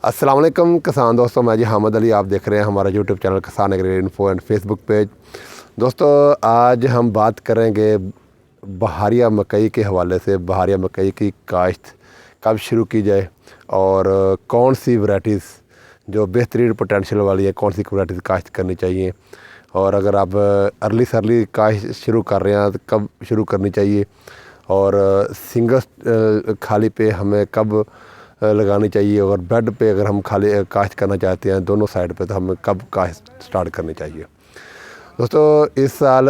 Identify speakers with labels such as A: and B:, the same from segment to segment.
A: السلام علیکم کسان دوستوں، میں جی حامد علی، آپ دیکھ رہے ہیں ہمارا یوٹیوب چینل کسان agri info and Facebook page. دوستو آج ہم بات کریں گے بہاریہ مکئی کے حوالے سے۔ بہاریہ مکئی کی کاشت کب شروع کی جائے اور کون سی ورائٹیز جو بہترین پوٹینشیل والی ہے، کون سی ورائٹیز کاشت کرنی چاہیے، اور اگر آپ ارلی سرلی کاشت شروع کر رہے ہیں تو کب شروع کرنی چاہیے، اور سنگل کھالی پہ ہمیں کب لگانی چاہیے، اور بیڈ پہ اگر ہم خالی کاشت کرنا چاہتے ہیں دونوں سائڈ پہ تو ہمیں کب کاشت سٹارٹ کرنی چاہیے۔ دوستو اس سال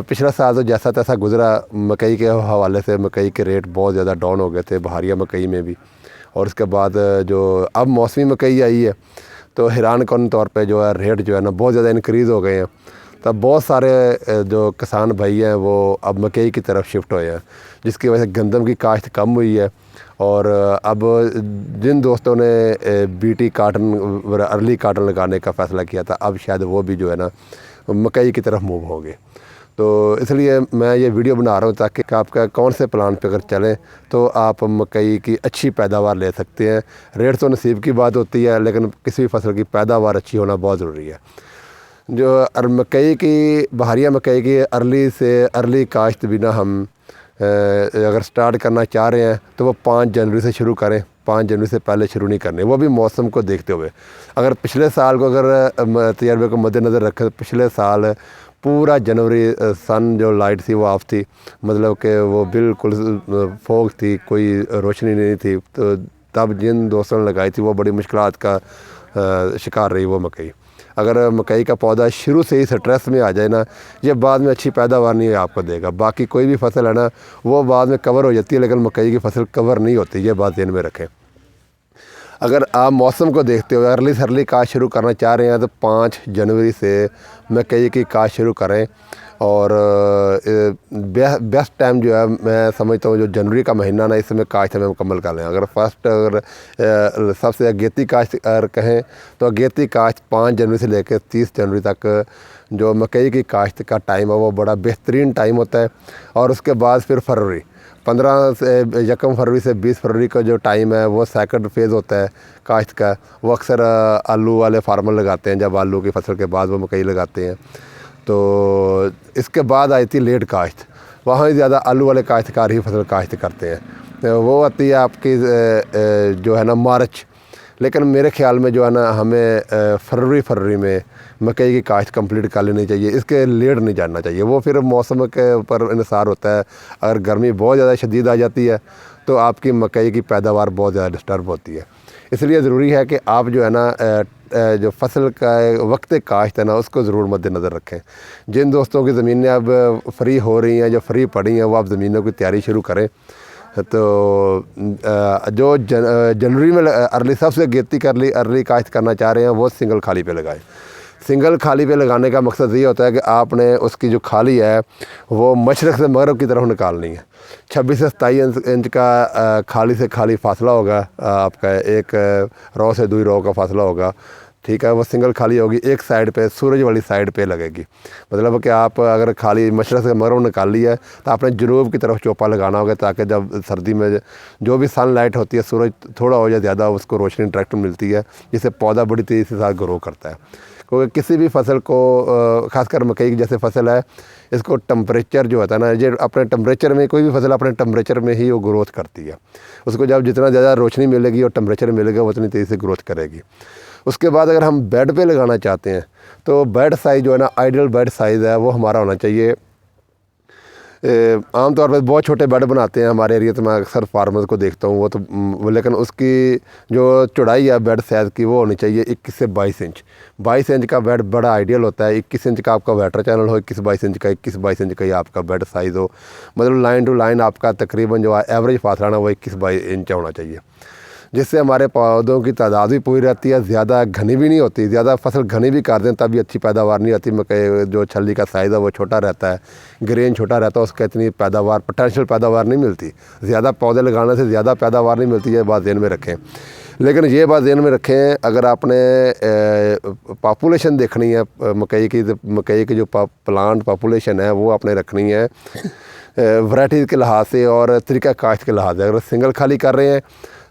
A: پچھلا سال تو جیسا تیسا گزرا، مکئی کے حوالے سے مکئی کے ریٹ بہت زیادہ ڈاؤن ہو گئے تھے، بہاریہ مکئی میں بھی، اور اس کے بعد جو اب موسمی مکئی آئی ہے تو حیران کن طور پہ جو ہے ریٹ جو ہے نا بہت زیادہ انکریز ہو گئے ہیں۔ تب بہت سارے جو کسان بھائی ہیں وہ اب مکئی کی طرف شفٹ ہوئے ہیں، جس کی وجہ سے گندم کی کاشت کم ہوئی ہے، اور اب جن دوستوں نے B T cotton early cotton لگانے کا فیصلہ کیا تھا اب شاید وہ بھی جو ہے نا مکئی کی طرف موو ہو گئے۔ تو اس لیے میں یہ ویڈیو بنا رہا ہوں تاکہ آپ کا کون سے پلان پہ اگر چلیں تو آپ مکئی کی اچھی پیداوار لے سکتے ہیں۔ ریٹ تو نصیب کی بات ہوتی ہے، لیکن کسی بھی فصل کی پیداوار اچھی ہونا بہت ضروری ہے۔ جو مکئی کی بہاریہ مکئی کی ارلی کاشت بھی نا ہم اگر سٹارٹ کرنا چاہ رہے ہیں تو وہ 5 جنوری سے شروع کریں، 5 جنوری سے پہلے شروع نہیں کرنے، وہ بھی موسم کو دیکھتے ہوئے۔ اگر پچھلے سال کو اگر تجربے کو مد نظر رکھیں، پچھلے سال پورا جنوری سن جو لائٹ تھی وہ آف تھی، مطلب کہ وہ بالکل فوگ تھی، کوئی روشنی نہیں تھی، تو تب جن دوستوں نے لگائی تھی وہ بڑی مشکلات کا شکار رہی وہ مکئی۔ اگر مکئی کا پودا شروع سے ہی سٹریس میں آ جائے نا، یہ بعد میں اچھی پیداوار نہیں آپ کو دے گا۔ باقی کوئی بھی فصل ہے نا وہ بعد میں کور ہو جاتی ہے، لیکن مکئی کی فصل کور نہیں ہوتی، یہ بات ذہن میں رکھیں۔ اگر آپ موسم کو دیکھتے ہوئے ارلی سرلی کاشت شروع کرنا چاہ رہے ہیں تو 5 جنوری سے مکئی کی کاشت شروع کریں، اور بیسٹ ٹائم جو ہے میں سمجھتا ہوں جو جنوری کا مہینہ نا اس میں کاشت ہمیں مکمل کر لیں۔ اگر سب سے اگیتی کاشت اگر کہیں تو اگیتی کاشت 5 جنوری سے لے کے 30 جنوری تک جو مکئی کی کاشت کا ٹائم ہے وہ بڑا بہترین ٹائم ہوتا ہے، اور اس کے بعد پھر فروری 15 سے 1 فروری سے 20 فروری کا جو ٹائم ہے وہ سیکنڈ فیز ہوتا ہے کاشت کا۔ وہ اکثر آلو والے فارمر لگاتے ہیں، جب آلو کی فصل کے بعد وہ مکئی لگاتے ہیں۔ تو اس کے بعد آئی تھی لیٹ کاشت، وہاں زیادہ آلو والے کاشتکار ہی فصل کاشت کرتے ہیں، وہ آتی ہے آپ کی جو ہے نا مارچ۔ لیکن میرے خیال میں جو ہے نا ہمیں فروری میں مکئی کی کاشت کمپلیٹ کر لینی چاہیے، اس کے لیٹ نہیں جاننا چاہیے۔ وہ پھر موسم کے اوپر انحصار ہوتا ہے، اگر گرمی بہت زیادہ شدید آ جاتی ہے تو آپ کی مکئی کی پیداوار بہت زیادہ ڈسٹرب ہوتی ہے۔ اس لیے ضروری ہے کہ آپ جو ہے نا جو فصل کا وقت کاشت ہے نا اس کو ضرور مد نظر رکھیں۔ جن دوستوں کی زمینیں اب فری ہو رہی ہیں، جو فری پڑی ہیں، وہ آپ زمینوں کی تیاری شروع کریں۔ تو جو جنوری میں سب سے اگیتی ارلی کاشت کرنا چاہ رہے ہیں وہ سنگل کھالی پہ لگائیں۔ سنگل کھالی پہ لگانے کا مقصد یہ ہوتا ہے کہ آپ نے اس کی جو کھالی ہے وہ مشرق سے مغرب کی طرف نکالنی ہے۔ 26 سے 27 انچ کا کھالی سے کھالی فاصلہ ہوگا، آپ کا ایک رو سے دوسری رو کا فاصلہ ہوگا، ٹھیک ہے۔ وہ سنگل کھالی ہوگی، ایک سائڈ پہ سورج والی سائڈ پہ لگے گی، مطلب کہ آپ اگر کھالی مشرق سے مغرب نکال لی ہے تو آپ نے جنوب کی طرف چوپا لگانا ہوگا، تاکہ جب سردی میں جو بھی سن لائٹ ہوتی ہے، سورج تھوڑا ہو یا زیادہ اس کو روشنی ڈائریکٹ ملتی ہے، جس سے پودا بڑی تیزی سے ساتھ گرو کرتا ہے۔ کیونکہ کسی بھی فصل کو خاص کر مکئی کی جیسے فصل ہے، اس کو ٹمپریچر جو ہوتا ہے نا، یہ اپنے ٹمپریچر میں کوئی بھی فصل اپنے ٹمپریچر میں ہی وہ گروتھ کرتی ہے۔ اس کو جب جتنا زیادہ روشنی ملے گی اور ٹمپریچر ملے گا وہ اتنی تیزی سے گروتھ کرے گی۔ اس کے بعد اگر ہم بیڈ پہ لگانا چاہتے ہیں تو بیڈ سائز جو ہے نا آئیڈیل بیڈ سائز ہے وہ ہمارا ہونا چاہیے۔ عام طور پہ بہت چھوٹے بیڈ بناتے ہیں ہمارے ایریا تو میں اکثر فارمرز کو دیکھتا ہوں، وہ تو لیکن اس کی جو چوڑائی ہے بیڈ سائز کی وہ ہونی چاہیے 21 سے 22 انچ۔ 22 انچ کا بیڈ بڑا آئیڈیل ہوتا ہے۔ 21 انچ کا آپ کا واٹر چینل ہو، 21-22 انچ کا 21-22 انچ کا ہی آپ کا بیڈ سائز ہو، مطلب لائن ٹو لائن آپ کا تقریباً جو ایوریج فاصلہ نا وہ 21-22 انچ ہونا چاہیے، جس سے ہمارے پودوں کی تعداد بھی پوری رہتی ہے، زیادہ گھنی بھی نہیں ہوتی۔ زیادہ فصل گھنی بھی کر دیں تب بھی اچھی پیداوار نہیں آتی۔ مکئی جو چھلی کا سائز ہے وہ چھوٹا رہتا ہے، گرین چھوٹا رہتا ہے، اس کا اتنی پیداوار پوٹینشیل پیداوار نہیں ملتی۔ زیادہ پودے لگانے سے زیادہ پیداوار نہیں ملتی، یہ بات ذہن میں رکھیں۔ لیکن یہ بات ذہن میں رکھیں اگر آپ نے پاپولیشن دیکھنی ہے مکئی کی جو پلانٹ پاپولیشن ہے وہ آپ نے رکھنی ہے ورائٹیز کے لحاظ سے اور طریقہ کاشت کے لحاظ سے۔ اگر سنگل کھالی کر رہے ہیں